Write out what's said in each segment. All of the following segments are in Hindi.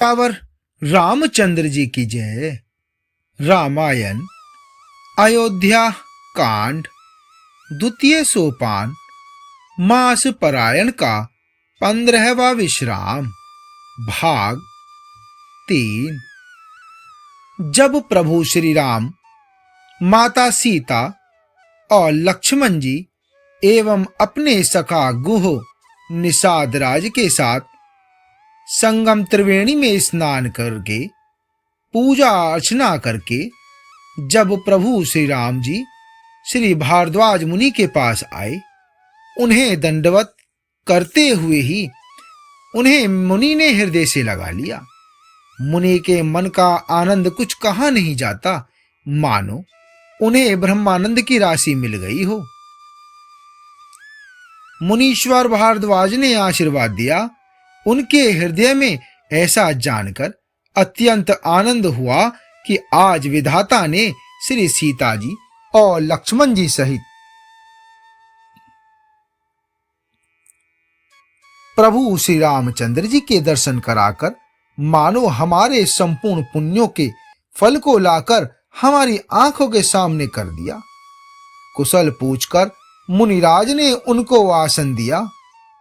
पावर रामचंद्र जी की जय। रामायण अयोध्या कांड द्वितीय सोपान मास परायण का 15वां विश्राम भाग 3। जब प्रभु श्री राम, माता सीता और लक्ष्मण जी एवं अपने सखा गुह निषाद राज के साथ संगम त्रिवेणी में स्नान करके पूजा अर्चना करके जब प्रभु श्री राम जी श्री भारद्वाज मुनि के पास आए, उन्हें दंडवत करते हुए ही उन्हें मुनि ने हृदय से लगा लिया। मुनि के मन का आनंद कुछ कहा नहीं जाता, मानो उन्हें ब्रह्मानंद की राशि मिल गई हो। मुनीश्वर भारद्वाज ने आशीर्वाद दिया। उनके हृदय में ऐसा जानकर अत्यंत आनंद हुआ कि आज विधाता ने श्री सीता जी और लक्ष्मण जी सहित प्रभु श्री रामचंद्र जी के दर्शन कराकर मानो हमारे संपूर्ण पुण्यों के फल को लाकर हमारी आंखों के सामने कर दिया। कुशल पूछकर मुनिराज ने उनको आसन दिया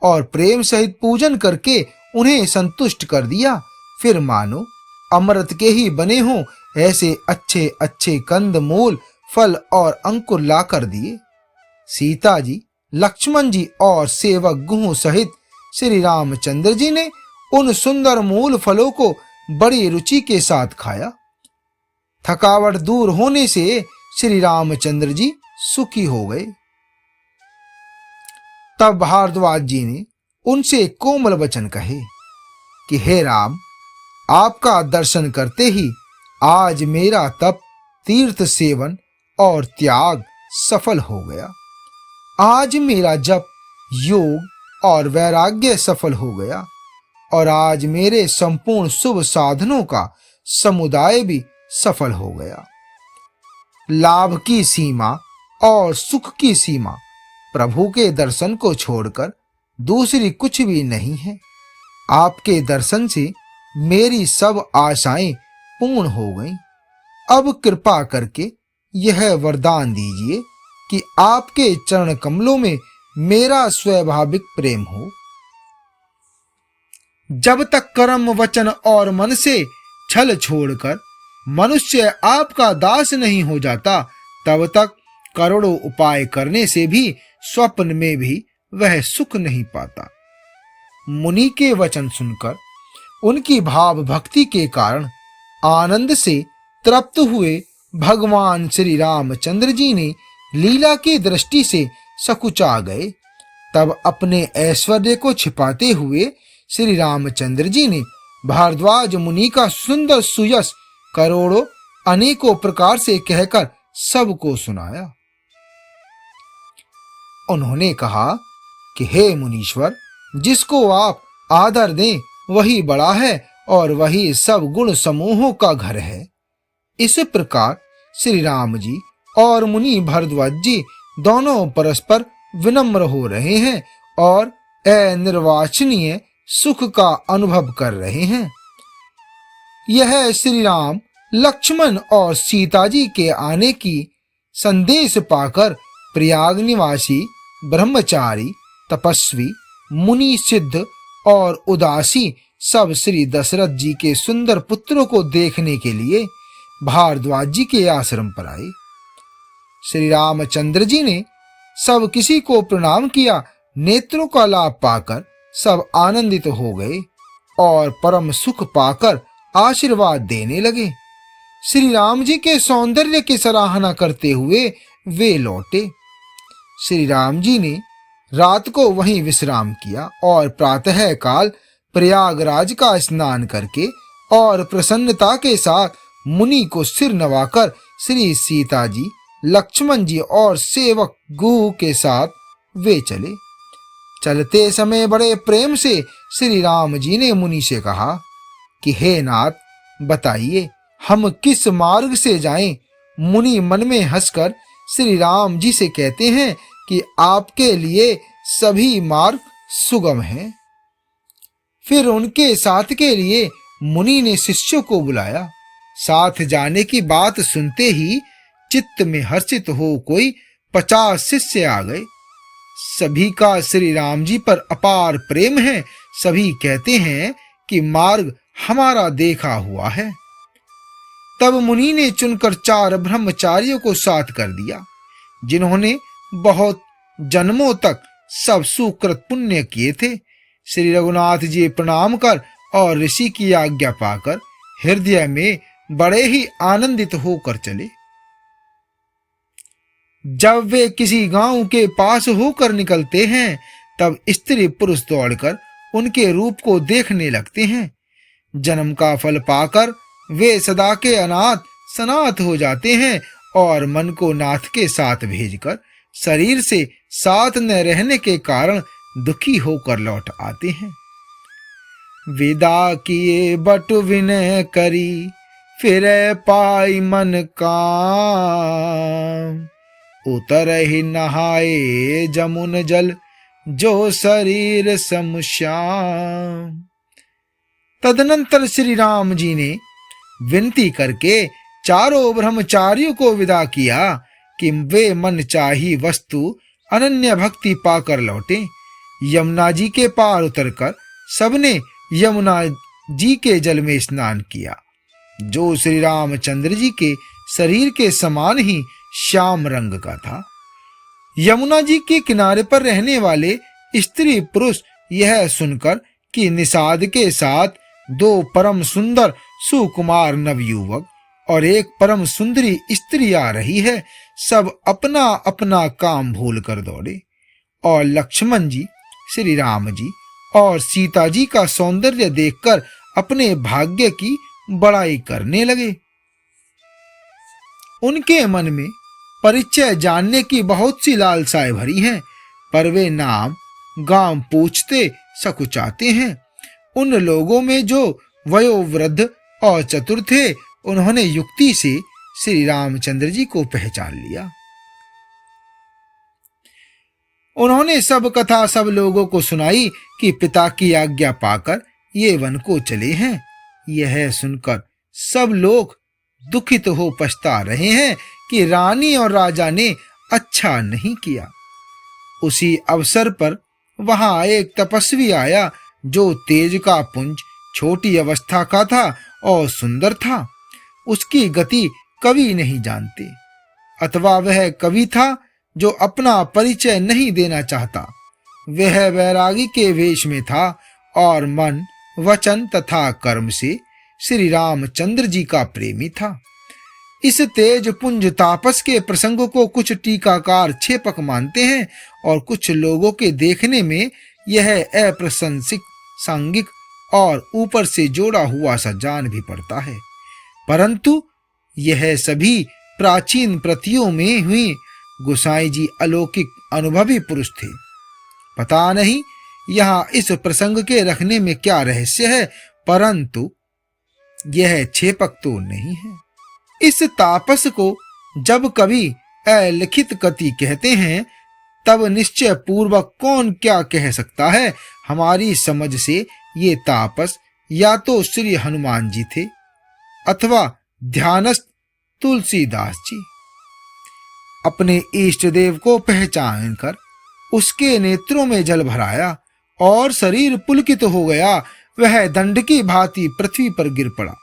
और प्रेम सहित पूजन करके उन्हें संतुष्ट कर दिया। फिर मानो अमृत के ही बने हों ऐसे अच्छे अच्छे कंद मूल फल और अंकुर ला कर दिए। सीता जी, लक्ष्मण जी और सेवक गुह सहित श्री रामचंद्र जी ने उन सुंदर मूल फलों को बड़ी रुचि के साथ खाया। थकावट दूर होने से श्री रामचंद्र जी सुखी हो गए। तब भारद्वाज जी ने उनसे कोमल वचन कहे कि हे राम, आपका दर्शन करते ही आज मेरा तप, तीर्थ सेवन और त्याग सफल हो गया। आज मेरा जप, योग और वैराग्य सफल हो गया और आज मेरे संपूर्ण शुभ साधनों का समुदाय भी सफल हो गया। लाभ की सीमा और सुख की सीमा प्रभु के दर्शन को छोड़कर दूसरी कुछ भी नहीं है। आपके दर्शन से मेरी सब आशाएं पूर्ण हो गईं। अब कृपा करके यह वरदान दीजिए कि आपके चरण कमलों में मेरा स्वाभाविक प्रेम हो। जब तक कर्म, वचन और मन से छल छोड़कर मनुष्य आपका दास नहीं हो जाता, तब तक करोड़ों उपाय करने से भी स्वप्न में भी वह सुख नहीं पाता। मुनि के वचन सुनकर उनकी भाव भक्ति के कारण आनंद से तृप्त हुए भगवान श्री रामचंद्र जी ने लीला की दृष्टि से सकुचा गए। तब अपने ऐश्वर्य को छिपाते हुए श्री रामचंद्र जी ने भारद्वाज मुनि का सुंदर सुयश करोड़ों अनेकों प्रकार से कहकर सबको सुनाया। उन्होंने कहा कि हे मुनीश्वर, जिसको आप आदर दें वही बड़ा है और वही सब गुण समूहों का घर है। इस प्रकार श्री राम जी और मुनि भारद्वाज जी दोनों परस्पर विनम्र हो रहे हैं और अनिर्वाचनीय सुख का अनुभव कर रहे हैं। यह श्री राम, लक्ष्मण और सीता जी के आने की संदेश पाकर प्रयाग निवासी ब्रह्मचारी, तपस्वी, मुनि, सिद्ध और उदासी सब श्री दशरथ जी के सुंदर पुत्रों को देखने के लिए भारद्वाज जी के आश्रम पर आए। श्री रामचंद्र जी ने सब किसी को प्रणाम किया। नेत्रों का लाभ पाकर सब आनंदित हो गए और परम सुख पाकर आशीर्वाद देने लगे। श्री राम जी के सौंदर्य की सराहना करते हुए वे लौटे। श्री राम जी ने रात को वहीं विश्राम किया और प्रातः काल प्रयागराज का स्नान करके और प्रसन्नता के साथ मुनि को सिर नवाकर श्री सीता जी, लक्ष्मण जी और सेवक गुह के साथ वे चले। चलते समय बड़े प्रेम से श्री राम जी ने मुनि से कहा कि हे नाथ, बताइए हम किस मार्ग से जाएं। मुनि मन में हंसकर श्री राम जी से कहते हैं कि आपके लिए सभी मार्ग सुगम हैं। फिर उनके साथ के लिए मुनि ने शिष्यों को बुलाया। साथ जाने की बात सुनते ही चित्त में हर्षित हो कोई 50 शिष्य आ गए। सभी का श्री राम जी पर अपार प्रेम है। सभी कहते हैं कि मार्ग हमारा देखा हुआ है। तब मुनि ने चुनकर 4 ब्रह्मचारियों को साथ कर दिया, जिन्होंने बहुत जन्मों तक सब सुकृत पुण्य किए थे। श्री रघुनाथ जी प्रणाम कर और ऋषि की आज्ञा पाकर हृदय में बड़े ही आनंदित होकर चले। जब वे किसी गांव के पास होकर निकलते हैं, तब स्त्री पुरुष दौड़कर उनके रूप को देखने लगते हैं। जन्म का फल पाकर वे सदा के अनाथ सनाथ हो जाते हैं और मन को नाथ के साथ भेजकर शरीर से साथ न रहने के कारण दुखी होकर लौट आते हैं। विदा किए बटु विनय करी, फिर पाई मन काम। उतर ही नहाए जमुन जल, जो शरीर सम श्याम। तदनंतर श्री राम जी ने विनती करके चारों ब्रह्मचारियों को विदा किया कि वे मन चाही वस्तु अनन्य भक्ति पाकर लौटे। यमुना जी के पार उतरकर सबने यमुना जी के जल में स्नान किया, जो श्री रामचंद्र जी के शरीर के समान ही श्याम रंग का था। यमुना जी के किनारे पर रहने वाले स्त्री पुरुष यह सुनकर कि निषाद के साथ 2 परम सुंदर सुकुमार नवयुवक और एक परम सुंदरी स्त्री आ रही है, सब अपना अपना काम भूल कर दौड़े और लक्ष्मण जी, श्री राम जी और सीता जी का सौंदर्य देखकर अपने भाग्य की बड़ाई करने लगे। उनके मन में परिचय जानने की बहुत सी लालसाएं भरी हैं, पर वे नाम गांव पूछते सकुचाते हैं। उन लोगों में जो वयोवृद्ध और चतुर थे, उन्होंने युक्ति से श्री रामचंद्र जी को पहचान लिया। उन्होंने सब कथा सब लोगों को सुनाई कि पिता की आज्ञा पाकर ये वन को चले हैं। यह सुनकर सब लोग दुखित हो पछता रहे हैं कि रानी और राजा ने अच्छा नहीं किया। उसी अवसर पर वहां एक तपस्वी आया, जो तेज का पुंज, छोटी अवस्था का था और सुंदर था। उसकी गति कवि नहीं जानते, अथवा वह कवि था जो अपना परिचय नहीं देना चाहता। वह वैरागी के वेश में था और मन, वचन तथा कर्म से श्री रामचंद्र जी का प्रेमी था। इस तेज पुंज तापस के प्रसंग को कुछ टीकाकार छेपक मानते हैं और कुछ लोगों के देखने में यह अप्रशंसिक, सांगिक और ऊपर से जोड़ा हुआ सा जान भी पड़ता है, परंतु यह सभी प्राचीन प्रतियों में हुई गोसाई जी अलौकिक अनुभवी पुरुष थे। पता नहीं यहाँ इस प्रसंग के रखने में क्या रहस्य है, परंतु यह छेपक तो नहीं है। इस तापस को जब कभी अलिखित कति कहते हैं, तब निश्चय पूर्वक कौन क्या कह सकता है। हमारी समझ से ये तापस या तो श्री हनुमान जी थे अथवा ध्यानस्थ तुलसीदास जी। अपने इष्ट देव को पहचान कर उसके नेत्रों में जल भराया और शरीर पुलकित हो गया। वह दंड की भांति पृथ्वी पर गिर पड़ा।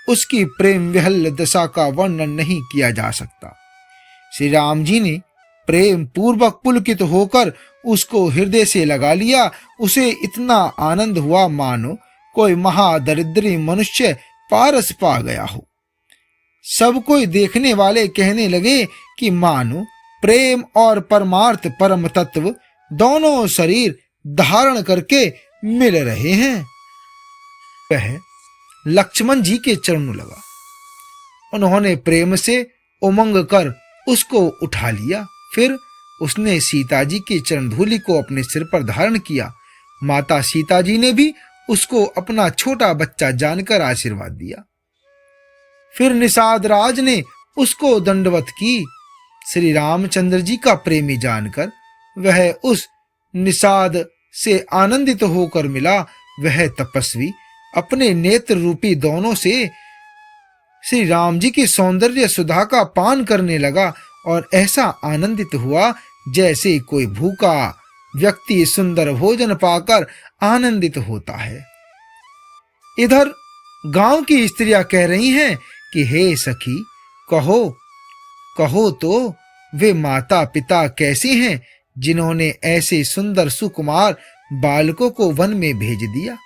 उसकी प्रेम विहल दशा का वर्णन नहीं किया जा सकता। श्री राम जी ने प्रेम पूर्वक पुलकित होकर उसको हृदय से लगा लिया। उसे इतना आनंद हुआ मानो कोई महादरिद्री मनुष्य पारस पा गया हो। सब कोई देखने वाले कहने लगे कि मानो प्रेम और परमार्थ परम तत्व दोनों शरीर धारण करके मिल रहे हैं। वह लक्ष्मण जी के चरणों लगा। उन्होंने प्रेम से उमंग कर उसको उठा लिया। फिर उसने सीता जी की चरण धूलि को अपने सिर पर धारण किया। माता सीता जी ने भी उसको अपना छोटा बच्चा जानकर आशीर्वाद दिया। फिर निषाद राज ने उसको दंडवत की। श्री रामचंद्र जी का प्रेमी जानकर वह उस निषाद से आनंदित होकर मिला। वह तपस्वी अपने नेत्र रूपी दोनों से श्री राम जी की सौंदर्य सुधा का पान करने लगा और ऐसा आनंदित हुआ जैसे कोई भूखा व्यक्ति सुंदर भोजन पाकर आनंदित होता है। इधर गांव की स्त्रियां कह रही हैं कि हे सखी, कहो कहो तो वे माता पिता कैसे हैं जिन्होंने ऐसे सुंदर सुकुमार बालकों को वन में भेज दिया।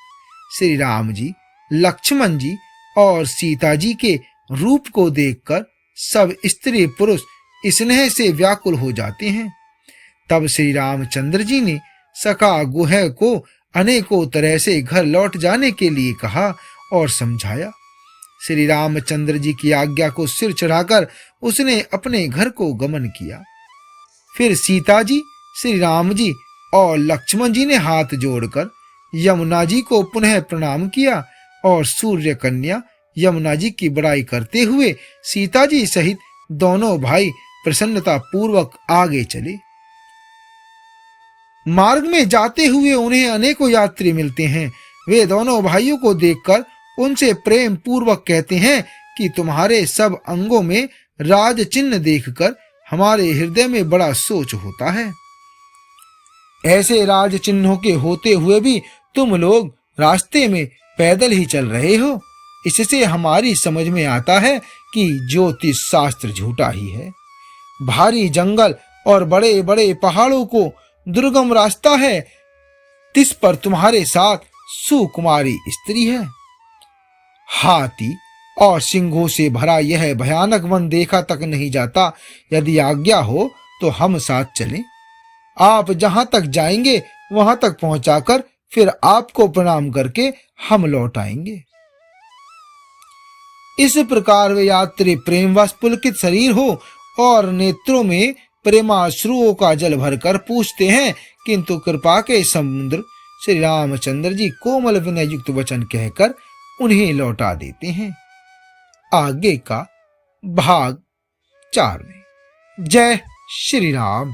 श्री राम जी, लक्ष्मण जी और सीता जी के रूप को देखकर सब स्त्री पुरुष स्नेह से व्याकुल हो जाते हैं। तब श्री रामचंद्र जी ने सखा गुह को अनेकों तरह से घर लौट जाने के लिए कहा और समझाया। श्री रामचंद्र जी की आज्ञा को सिर चढ़ाकर उसने अपने घर को गमन किया। फिर सीता जी, श्री राम जी और लक्ष्मण जी ने हाथ जोड़कर यमुना जी को पुनः प्रणाम किया और सूर्य कन्या यमुना जी की बड़ाई करते हुए सीता जी सहित दोनों भाई प्रसन्नता पूर्वक आगे चले। मार्ग में जाते हुए उन्हें अनेकों यात्री मिलते हैं। वे दोनों भाइयों को देखकर उनसे प्रेम पूर्वक कहते हैं कि तुम्हारे सब अंगों में राज चिन्ह देखकर हमारे हृदय में बड़ा सोच होता है। ऐसे राज चिन्हों के होते हुए भी तुम लोग रास्ते में पैदल ही चल रहे हो। इससे हमारी समझ में आता है कि ज्योतिष शास्त्र झूठा ही है। भारी जंगल और बड़े बड़े पहाड़ों को दुर्गम रास्ता है, तिस पर तुम्हारे साथ सुकुमारी स्त्री है। हाथी और सिंहों से भरा यह भयानक वन देखा तक नहीं जाता। यदि आज्ञा हो तो हम साथ चलें। आप जहां तक जाएंगे वहां तक पहुंचाकर फिर आपको प्रणाम करके हम लौट आएंगे। इस प्रकार वे यात्री प्रेमवश पुलकित शरीर हो और नेत्रों में प्रेमाश्रुओं का जल भरकर पूछते हैं, किंतु कृपा के समुद्र श्री रामचंद्र जी कोमल विनय युक्त वचन कहकर उन्हें लौटा देते हैं। आगे का भाग 4 में। जय श्री राम।